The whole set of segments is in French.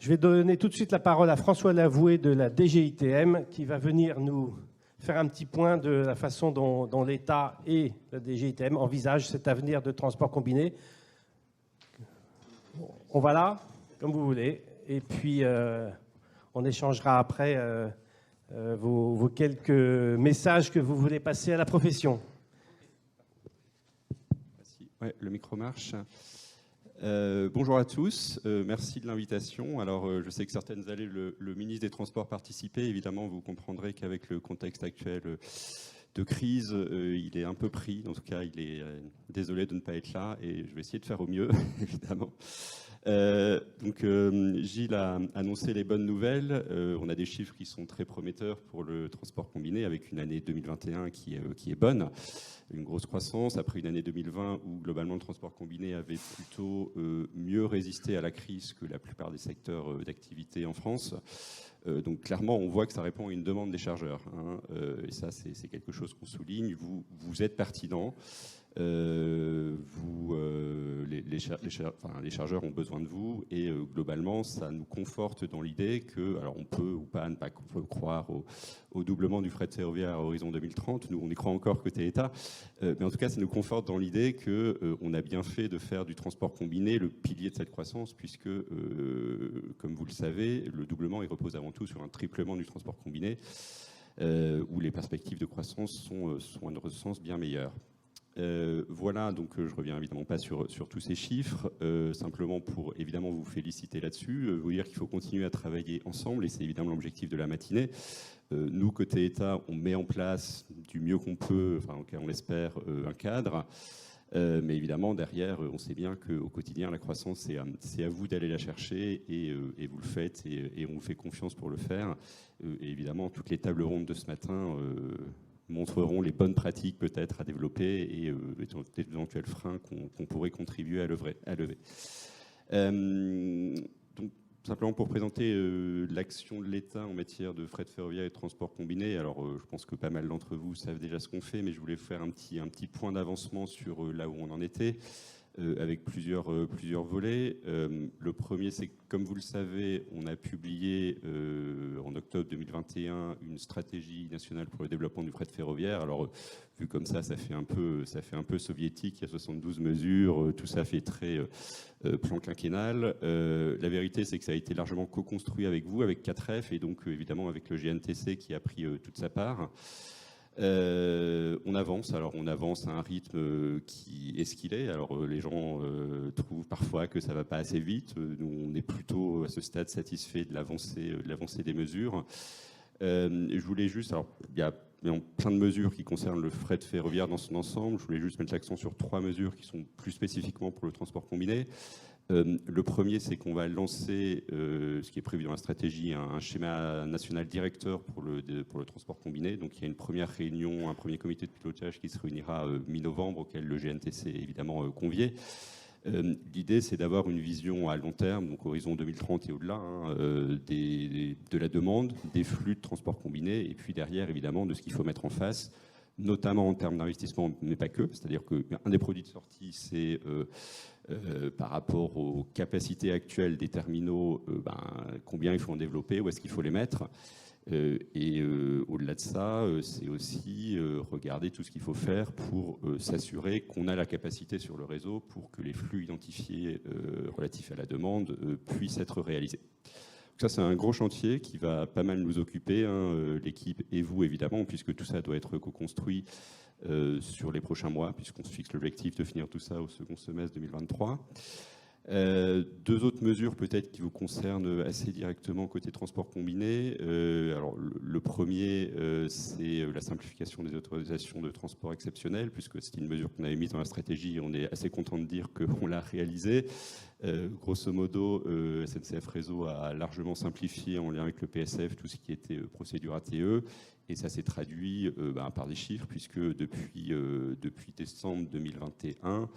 Je vais donner tout de suite la parole à François Lavoué de la DGITM qui va venir nous faire un petit point de la façon dont l'État et la DGITM envisagent cet avenir de transport combiné. On va là, comme vous voulez, et puis on échangera après vos quelques messages que vous voulez passer à la profession. Ouais, le micro marche. Bonjour à tous, merci de l'invitation. Alors, je sais que certaines années, le ministre des Transports participait. Évidemment, vous comprendrez qu'avec le contexte actuel de crise, il est un peu pris. En tout cas, il est désolé de ne pas être là et je vais essayer de faire au mieux, évidemment. Gilles a annoncé les bonnes nouvelles. On a des chiffres qui sont très prometteurs pour le transport combiné avec une année 2021 qui est bonne. Une grosse croissance après une année 2020 où globalement le transport combiné avait plutôt mieux résisté à la crise que la plupart des secteurs d'activité en France. Donc clairement, on voit que ça répond à une demande des chargeurs. Et ça, c'est quelque chose qu'on souligne. Vous êtes pertinent. Les chargeurs ont besoin de vous et globalement, ça nous conforte dans l'idée que, alors on peut ou pas ne pas croire au doublement du fret ferroviaire à horizon 2030. Nous, on y croit encore côté État, mais en tout cas, ça nous conforte dans l'idée qu'on a bien fait de faire du transport combiné le pilier de cette croissance, puisque, comme vous le savez, le doublement il repose avant tout sur un triplement du transport combiné, où les perspectives de croissance sont à notre sens bien meilleures. Voilà, donc je reviens évidemment pas sur tous ces chiffres, simplement pour évidemment vous féliciter là-dessus, vous dire qu'il faut continuer à travailler ensemble et c'est évidemment l'objectif de la matinée. Nous, côté État, on met en place du mieux qu'on peut, enfin on l'espère, un cadre, mais évidemment derrière, on sait bien qu'au quotidien, la croissance, c'est à vous d'aller la chercher et vous le faites et on vous fait confiance pour le faire. Et évidemment, toutes les tables rondes de ce matin montreront les bonnes pratiques peut-être à développer et d'éventuels freins qu'on pourrait contribuer à lever. Donc, simplement pour présenter l'action de l'État en matière de fret ferroviaire et de transport combiné. Alors, je pense que pas mal d'entre vous savent déjà ce qu'on fait, mais je voulais faire un petit point d'avancement sur là où on en était. Avec plusieurs volets. Le premier, c'est que, comme vous le savez, on a publié en octobre 2021 une stratégie nationale pour le développement du fret ferroviaire. Alors, vu comme ça fait un peu soviétique, il y a 72 mesures, tout ça fait très plan quinquennal. La vérité, c'est que ça a été largement co-construit avec vous, avec 4F, et donc évidemment avec le GNTC qui a pris toute sa part. On avance à un rythme qui est ce qu'il est. Alors les gens trouvent parfois que ça va pas assez vite. Nous, on est plutôt à ce stade satisfait de l'avancée des mesures. Je voulais juste, alors il y a plein de mesures qui concernent le fret ferroviaire dans son ensemble. Je voulais juste mettre l'accent sur 3 mesures qui sont plus spécifiquement pour le transport combiné. Le premier, c'est qu'on va lancer, ce qui est prévu dans la stratégie, un schéma national directeur pour le transport combiné. Donc il y a une première réunion, un premier comité de pilotage qui se réunira mi-novembre, auquel le GNTC est évidemment convié. L'idée, c'est d'avoir une vision à long terme, donc horizon 2030 et au-delà, de la demande, des flux de transport combiné, et puis derrière, évidemment, de ce qu'il faut mettre en face, notamment en termes d'investissement, mais pas que. C'est-à-dire qu'un des produits de sortie, c'est par rapport aux capacités actuelles des terminaux, combien il faut en développer, où est-ce qu'il faut les mettre. Au-delà de ça, c'est aussi regarder tout ce qu'il faut faire pour s'assurer qu'on a la capacité sur le réseau pour que les flux identifiés relatifs à la demande puissent être réalisés. Donc ça, c'est un gros chantier qui va pas mal nous occuper, l'équipe et vous évidemment, puisque tout ça doit être co-construit sur les prochains mois, puisqu'on se fixe l'objectif de finir tout ça au second semestre 2023. 2 autres mesures peut-être qui vous concernent assez directement côté transport combiné. Alors le premier, c'est la simplification des autorisations de transport exceptionnel, puisque c'est une mesure qu'on avait mise dans la stratégie et on est assez content de dire qu'on l'a réalisée. Grosso modo, SNCF Réseau a largement simplifié en lien avec le PSF tout ce qui était procédure ATE, et ça s'est traduit par des chiffres, puisque depuis décembre 2021,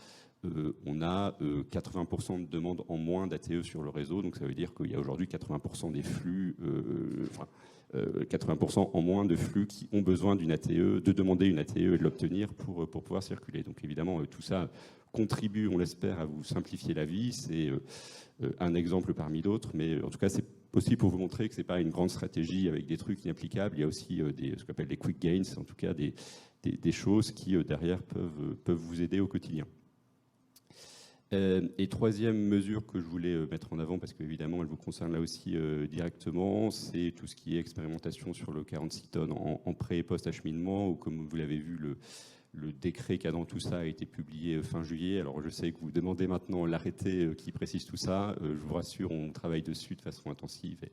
on a 80% de demandes en moins d'ATE sur le réseau, donc ça veut dire qu'il y a aujourd'hui 80% des flux 80% en moins de flux qui ont besoin d'une ATE, de demander une ATE et de l'obtenir pour pouvoir circuler. Donc évidemment, tout ça contribue, on l'espère, à vous simplifier la vie. C'est un exemple parmi d'autres, mais en tout cas, c'est aussi pour vous montrer que ce n'est pas une grande stratégie avec des trucs inapplicables. Il y a aussi ce qu'on appelle des quick gains, en tout cas des choses qui, derrière, peuvent vous aider au quotidien. Et troisième mesure que je voulais mettre en avant, parce qu'évidemment elle vous concerne là aussi directement, c'est tout ce qui est expérimentation sur le 46 tonnes en pré- et post-acheminement, où comme vous l'avez vu, le décret cadrant tout ça a été publié fin juillet. Alors je sais que vous demandez maintenant l'arrêté qui précise tout ça. Je vous rassure, on travaille dessus de façon intensive et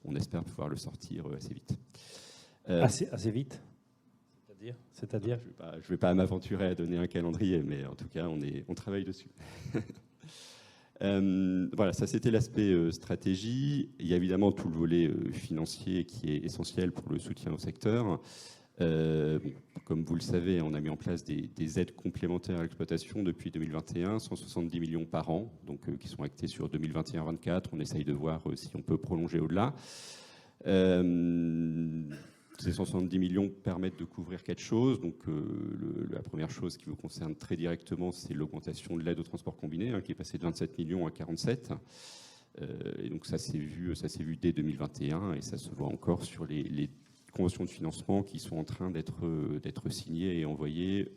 on espère pouvoir le sortir assez vite. Assez vite? C'est-à-dire Je ne vais pas m'aventurer à donner un calendrier, mais en tout cas, on travaille dessus. Voilà, ça c'était l'aspect stratégie. Il y a évidemment tout le volet financier qui est essentiel pour le soutien au secteur. Comme vous le savez, on a mis en place des aides complémentaires à l'exploitation depuis 2021, 170 millions par an, donc, qui sont actés sur 2021-2024. On essaye de voir si on peut prolonger au-delà. Ces 170 millions permettent de couvrir 4 choses. Donc, la première chose qui vous concerne très directement, c'est l'augmentation de l'aide au transport combiné, qui est passée de 27 millions à 47. Et donc ça s'est vu dès 2021 et ça se voit encore sur les conventions de financement qui sont en train d'être signées et envoyées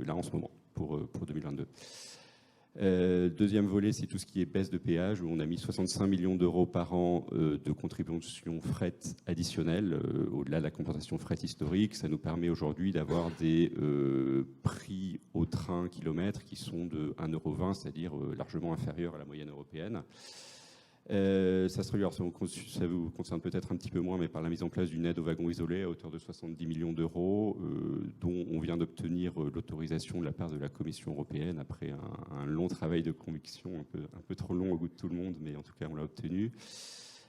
là en ce moment pour 2022. Deuxième volet, c'est tout ce qui est baisse de péage, où on a mis 65 millions d'euros par an de contribution fret additionnelle, au-delà de la compensation fret historique. Ça nous permet aujourd'hui d'avoir des prix au train kilomètre qui sont de 1,20 €, c'est-à-dire largement inférieurs à la moyenne européenne. Ça vous concerne peut-être un petit peu moins, mais par la mise en place d'une aide aux wagons isolés à hauteur de 70 millions d'euros, dont on vient d'obtenir l'autorisation de la part de la Commission européenne après un long travail de conviction, un peu trop long au goût de tout le monde, mais en tout cas on l'a obtenu.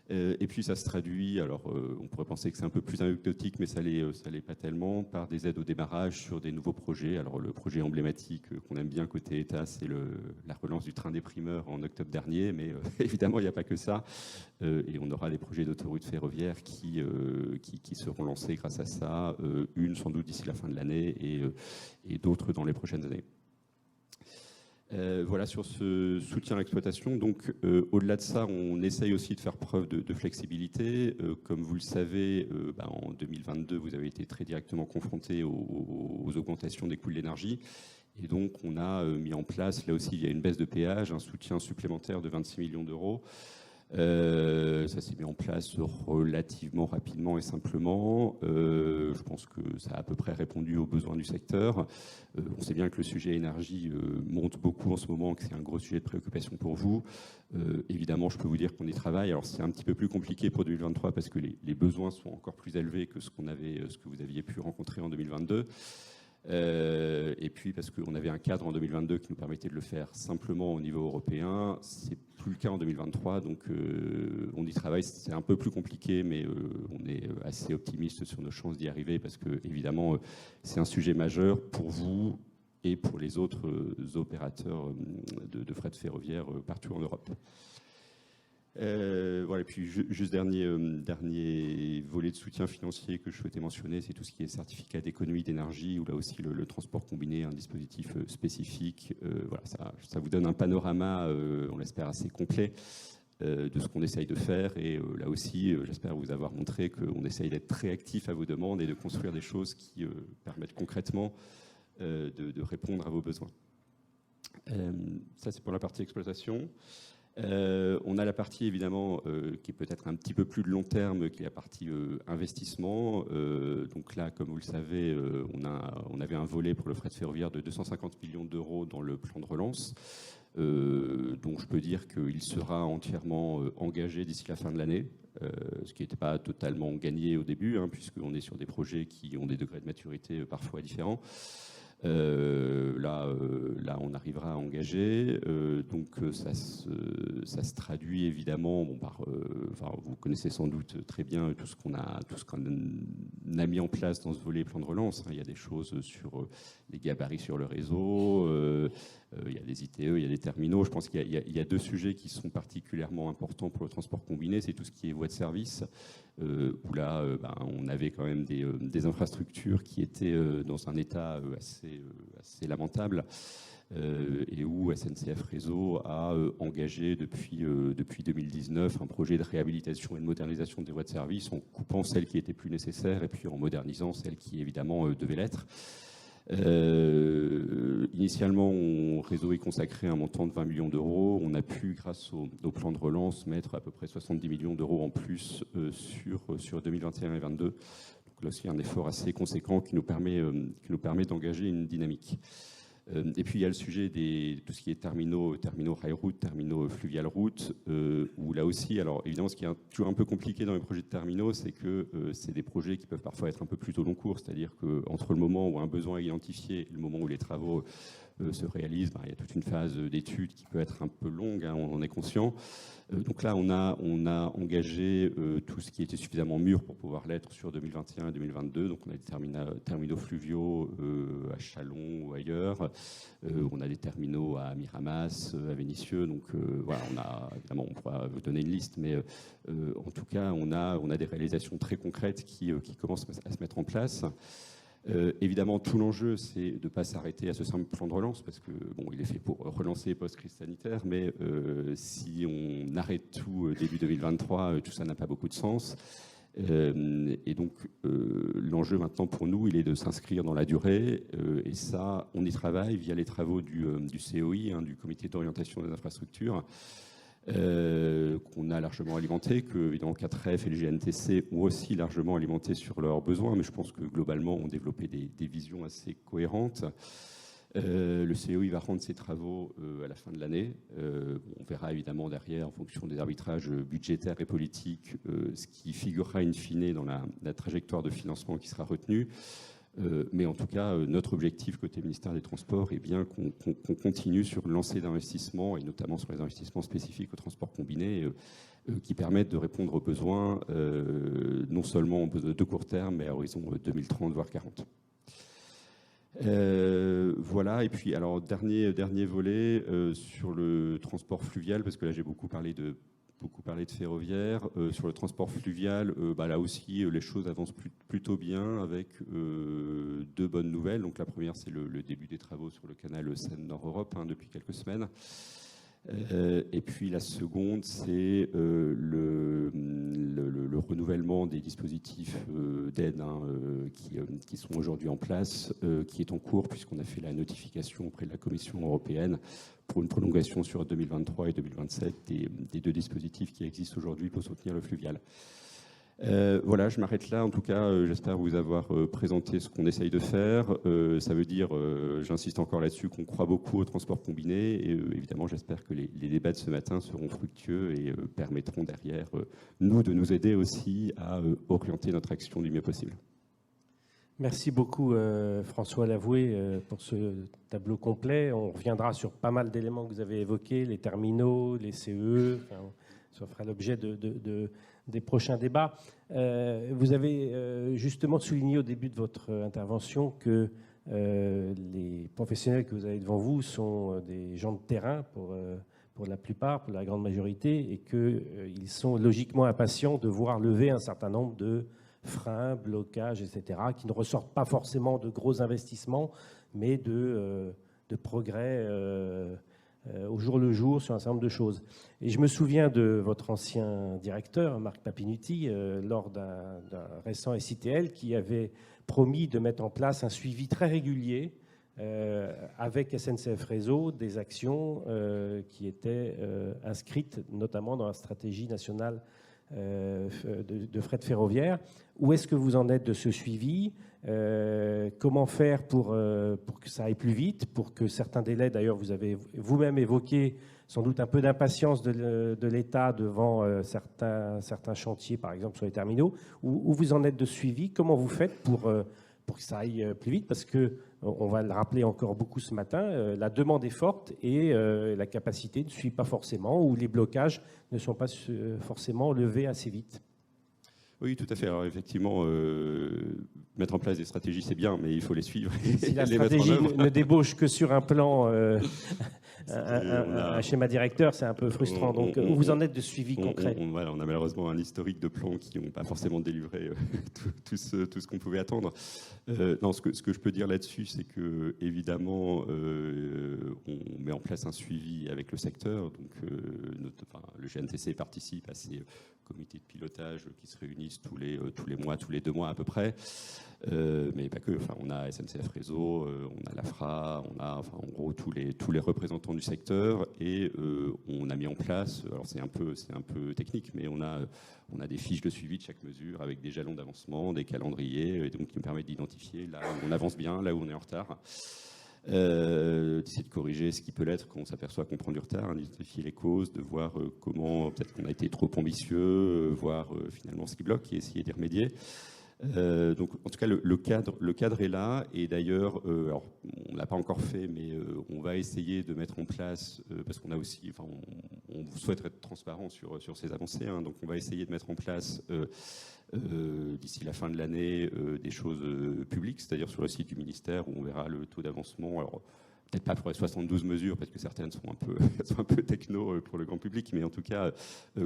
Et puis ça se traduit, alors on pourrait penser que c'est un peu plus anecdotique, mais ça l'est pas tellement, par des aides au démarrage sur des nouveaux projets. Alors le projet emblématique qu'on aime bien côté État, c'est la relance du train des primeurs en octobre dernier, mais évidemment il n'y a pas que ça. Et on aura des projets d'autoroutes ferroviaires qui seront lancés grâce à ça, une sans doute d'ici la fin de l'année et d'autres dans les prochaines années. Voilà sur ce soutien à l'exploitation. Donc, au-delà de ça, on essaye aussi de faire preuve de flexibilité. Comme vous le savez, en 2022, vous avez été très directement confronté aux augmentations des coûts de l'énergie. Et donc, on a mis en place, là aussi, il y a une baisse de péage, un soutien supplémentaire de 26 millions d'euros. Ça s'est mis en place relativement rapidement et simplement. Je pense que ça a à peu près répondu aux besoins du secteur. On sait bien que le sujet énergie monte beaucoup en ce moment, que c'est un gros sujet de préoccupation pour vous. Évidemment, je peux vous dire qu'on y travaille. Alors, c'est un petit peu plus compliqué pour 2023 parce que les besoins sont encore plus élevés que ce que vous aviez pu rencontrer en 2022. Et puis parce qu'on avait un cadre en 2022 qui nous permettait de le faire simplement au niveau européen, c'est plus le cas en 2023, donc on y travaille. C'est un peu plus compliqué, mais on est assez optimiste sur nos chances d'y arriver parce que évidemment c'est un sujet majeur pour vous et pour les autres opérateurs de fret ferroviaire partout en Europe. Voilà, et puis juste dernier volet de soutien financier que je souhaitais mentionner, c'est tout ce qui est certificat d'économie d'énergie, où là aussi le transport combiné, un dispositif spécifique. Voilà, ça vous donne un panorama, on l'espère, assez complet de ce qu'on essaye de faire. Et là aussi, j'espère vous avoir montré qu'on essaye d'être très actif à vos demandes et de construire des choses qui permettent concrètement de répondre à vos besoins. Ça, c'est pour la partie exploitation. On a la partie évidemment qui est peut-être un petit peu plus de long terme, qui est la partie investissement. Donc là, comme vous le savez, on avait un volet pour le fret ferroviaire de 250 millions d'euros dans le plan de relance. Donc je peux dire qu'il sera entièrement engagé d'ici la fin de l'année, ce qui n'était pas totalement gagné au début, puisqu'on est sur des projets qui ont des degrés de maturité parfois différents. Là, on arrivera à engager. Donc, ça se traduit évidemment par. Vous connaissez sans doute très bien tout ce qu'on a mis en place dans ce volet plan de relance. Il y a des choses sur les gabarits sur le réseau, il y a des ITE, il y a des terminaux. Je pense qu'il y a deux sujets qui sont particulièrement importants pour le transport combiné. C'est tout ce qui est voies de service, où là, on avait quand même des infrastructures qui étaient dans un état assez lamentable. Et où SNCF Réseau a engagé depuis 2019 un projet de réhabilitation et de modernisation des voies de service en coupant celles qui étaient plus nécessaires et puis en modernisant celles qui évidemment devaient l'être. Initialement, Réseau y consacrait un montant de 20 millions d'euros. On a pu, grâce au plan de relance, mettre à peu près 70 millions d'euros en plus sur 2021 et 2022. Donc là aussi, un effort assez conséquent qui nous permet d'engager une dynamique. Et puis il y a le sujet de tout ce qui est terminaux rail route, terminaux fluvial route, où là aussi, alors évidemment ce qui est toujours un peu compliqué dans les projets de terminaux, c'est que c'est des projets qui peuvent parfois être un peu plus au long cours, c'est-à-dire qu'entre le moment où un besoin est identifié et le moment où les travaux se réalisent, il y a toute une phase d'étude qui peut être un peu longue, hein, on en est conscient. Donc là, on a engagé tout ce qui était suffisamment mûr pour pouvoir l'être sur 2021 et 2022. Donc on a des terminaux fluviaux à Châlons ou ailleurs. On a des terminaux à Miramas, à Vénissieux. Donc voilà, évidemment, on pourra vous donner une liste, mais en tout cas, on a des réalisations très concrètes qui commencent à se mettre en place. Évidemment, tout l'enjeu, c'est de ne pas s'arrêter à ce simple plan de relance, parce que bon, il est fait pour relancer post-crise sanitaire, mais si on arrête tout début 2023, tout ça n'a pas beaucoup de sens. Et donc, l'enjeu maintenant pour nous, il est de s'inscrire dans la durée, et ça, on y travaille via les travaux du COI, hein, du Comité d'orientation des infrastructures, qu'on a largement alimenté, que évidemment 4F et le GNTC ont aussi largement alimenté sur leurs besoins, mais je pense que globalement on développé des visions assez cohérentes. Le COI va rendre ses travaux à la fin de l'année. On verra évidemment derrière, en fonction des arbitrages budgétaires et politiques, ce qui figurera in fine dans la trajectoire de financement qui sera retenue. Mais en tout cas, notre objectif côté ministère des Transports est bien qu'on continue sur le lancer d'investissements, et notamment sur les investissements spécifiques au transport combiné, qui permettent de répondre aux besoins, non seulement de court terme, mais à horizon 2030, voire 40. Voilà, et puis alors dernier volet sur le transport fluvial, parce que là j'ai beaucoup parlé de ferroviaire. Sur le transport fluvial, là aussi, les choses avancent plutôt bien avec deux bonnes nouvelles. Donc la première, c'est le début des travaux sur le canal Seine-Nord-Europe depuis quelques semaines. Et puis la seconde, c'est le renouvellement des dispositifs d'aide qui sont aujourd'hui en place, qui est en cours, puisqu'on a fait la notification auprès de la Commission européenne pour une prolongation sur 2023 et 2027 des deux dispositifs qui existent aujourd'hui pour soutenir le fluvial. Voilà, je m'arrête là. En tout cas, j'espère vous avoir présenté ce qu'on essaye de faire. Ça veut dire, j'insiste encore là-dessus, qu'on croit beaucoup au transport combiné. Et évidemment, j'espère que les débats de ce matin seront fructueux et permettront derrière nous de nous aider aussi à orienter notre action du mieux possible. Merci beaucoup François Lavoué pour ce tableau complet. On reviendra sur pas mal d'éléments que vous avez évoqués, les terminaux, les CE, ça fera l'objet des prochains débats. Vous avez justement souligné au début de votre intervention que les professionnels que vous avez devant vous sont des gens de terrain pour la plupart, pour la grande majorité, et qu'ils sont logiquement impatients de voir lever un certain nombre de freins, blocages, etc., qui ne ressortent pas forcément de gros investissements, mais de progrès au jour le jour sur un certain nombre de choses. Et je me souviens de votre ancien directeur, Marc Papinutti, lors d'un récent SITL, qui avait promis de mettre en place un suivi très régulier avec SNCF Réseau des actions qui étaient inscrites notamment dans la stratégie nationale de fret ferroviaire. Où est-ce que vous en êtes de ce suivi ? Comment faire pour que ça aille plus vite, pour que certains délais, d'ailleurs vous avez vous-même évoqué sans doute un peu d'impatience de l'État devant certains chantiers, par exemple sur les terminaux. Où vous en êtes de suivi ? Comment vous faites pour que ça aille plus vite ? Parce que, on va le rappeler encore beaucoup ce matin, la demande est forte et la capacité ne suit pas forcément, ou les blocages ne sont pas forcément levés assez vite. Oui, tout à fait. Alors effectivement, mettre en place des stratégies, c'est bien, mais il faut les suivre. Si la stratégie ne débauche que sur un plan, un schéma directeur, c'est un peu frustrant. Donc, où vous en êtes de suivi concret? On a malheureusement un historique de plans qui n'ont pas forcément délivré tout ce qu'on pouvait attendre. Non, ce que je peux dire là-dessus, c'est que évidemment, on met en place un suivi avec le secteur. Donc, le GNTC participe à ces comités de pilotage qui se réunissent tous les mois, tous les 2 mois à peu près. Mais pas que. Enfin, on a SNCF Réseau, on a l'AFRA, on a en gros tous les représentants du secteur, et on a mis en place. Alors c'est un peu technique, mais on a des fiches de suivi de chaque mesure avec des jalons d'avancement, des calendriers, et donc qui nous permettent d'identifier là où on avance bien, là où on est en retard. D'essayer de corriger ce qui peut l'être quand on s'aperçoit qu'on prend du retard, d'identifier les causes, de voir comment peut-être qu'on a été trop ambitieux, voir finalement ce qui bloque et essayer d'y remédier. Donc, en tout cas, le cadre est là. Et d'ailleurs, alors, on ne l'a pas encore fait, mais on va essayer de mettre en place, parce qu'on a aussi, on souhaite être transparent sur ces avancées. Hein, donc, on va essayer de mettre en place d'ici la fin de l'année des choses publiques, c'est-à-dire sur le site du ministère où on verra le taux d'avancement. Alors, peut-être pas pour les 72 mesures, parce que certaines sont un peu techno pour le grand public, mais en tout cas,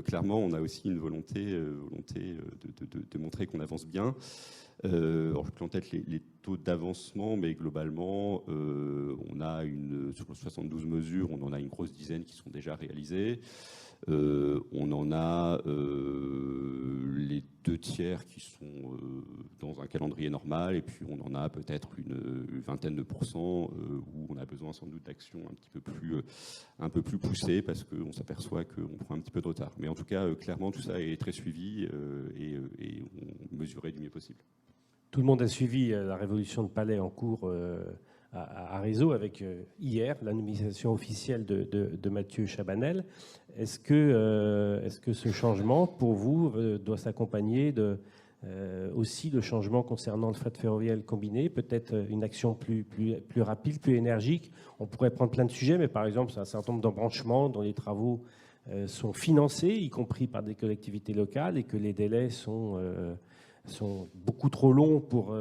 clairement, on a aussi une volonté de montrer qu'on avance bien. Alors, je peux en tête les taux d'avancement, mais globalement, on a sur 72 mesures, on en a une grosse dizaine qui sont déjà réalisées. On en a les 2/3 qui sont dans un calendrier normal, et puis on en a peut-être une vingtaine de pourcents où on a besoin sans doute d'actions un peu plus poussées, parce qu'on s'aperçoit qu'on prend un petit peu de retard. Mais en tout cas, clairement, tout ça est très suivi et on mesurait du mieux possible. Tout le monde a suivi la révolution de Palais en cours à Réseau, avec hier la nomination officielle de Mathieu Chabanel. Est-ce que ce changement, pour vous, doit s'accompagner aussi de changements concernant le fret ferroviaire combiné, peut-être une action plus rapide, plus énergique? On pourrait prendre plein de sujets, mais par exemple, c'est un certain nombre d'embranchements dont les travaux sont financés, y compris par des collectivités locales, et que les délais sont beaucoup trop longs pour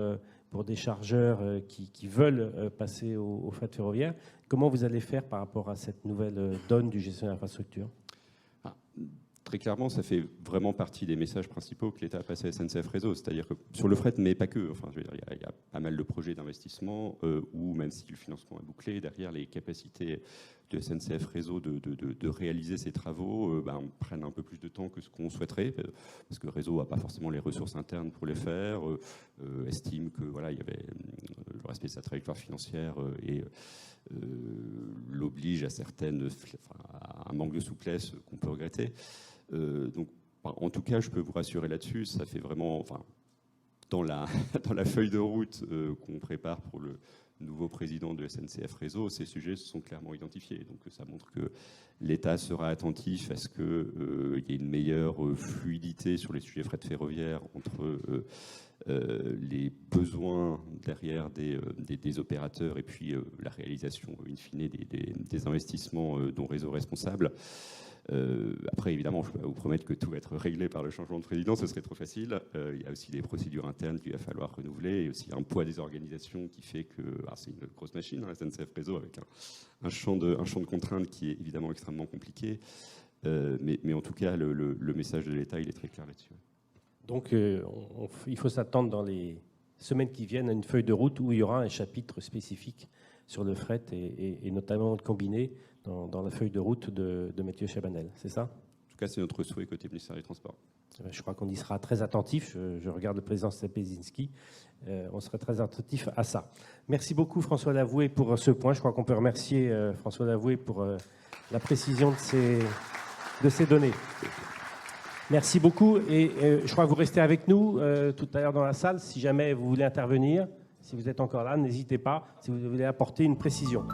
des chargeurs qui veulent passer au fret ferroviaire. Comment vous allez faire par rapport à cette nouvelle donne du gestionnaire d'infrastructure? Très clairement, ça fait vraiment partie des messages principaux que l'État a passé à SNCF Réseau. C'est-à-dire que sur le fret, mais pas que. Enfin, je veux dire, il y a pas mal de projets d'investissement où, même si le financement est bouclé, derrière les capacités de SNCF Réseau de réaliser ces travaux prennent un peu plus de temps que ce qu'on souhaiterait, parce que le réseau n'a pas forcément les ressources internes pour les faire, estime que voilà, il y avait le respect de sa trajectoire financière et l'oblige à un manque de souplesse qu'on peut regretter. Donc, en tout cas, je peux vous rassurer là-dessus, ça fait vraiment, dans la feuille de route qu'on prépare pour le nouveau président de SNCF Réseau, ces sujets se sont clairement identifiés. Donc, ça montre que l'État sera attentif à ce qu'il y ait une meilleure fluidité sur les sujets fret ferroviaire entre les besoins derrière des opérateurs et puis la réalisation, in fine, des investissements dont Réseau est responsable. Après, évidemment, je peux vous promettre que tout va être réglé par le changement de président, ce serait trop facile. Il y a aussi des procédures internes qu'il va falloir renouveler, et aussi un poids des organisations qui fait que c'est une grosse machine, hein, SNCF Réseau, avec un champ de contraintes qui est évidemment extrêmement compliqué. Mais en tout cas, le message de l'État, il est très clair là-dessus. Donc, il faut s'attendre dans les semaines qui viennent à une feuille de route où il y aura un chapitre spécifique sur le fret et notamment le combiné dans la feuille de route de Mathieu Chabanel, c'est ça? En tout cas, c'est notre souhait côté ministère des Transports. Je crois qu'on y sera très attentif. Je regarde le président Stepezinski. On sera très attentif à ça. Merci beaucoup, François Lavoué, pour ce point. Je crois qu'on peut remercier François Lavoué pour la précision de ces données. Merci beaucoup. Et je crois que vous restez avec nous tout à l'heure dans la salle. Si jamais vous voulez intervenir, si vous êtes encore là, n'hésitez pas, si vous voulez apporter une précision.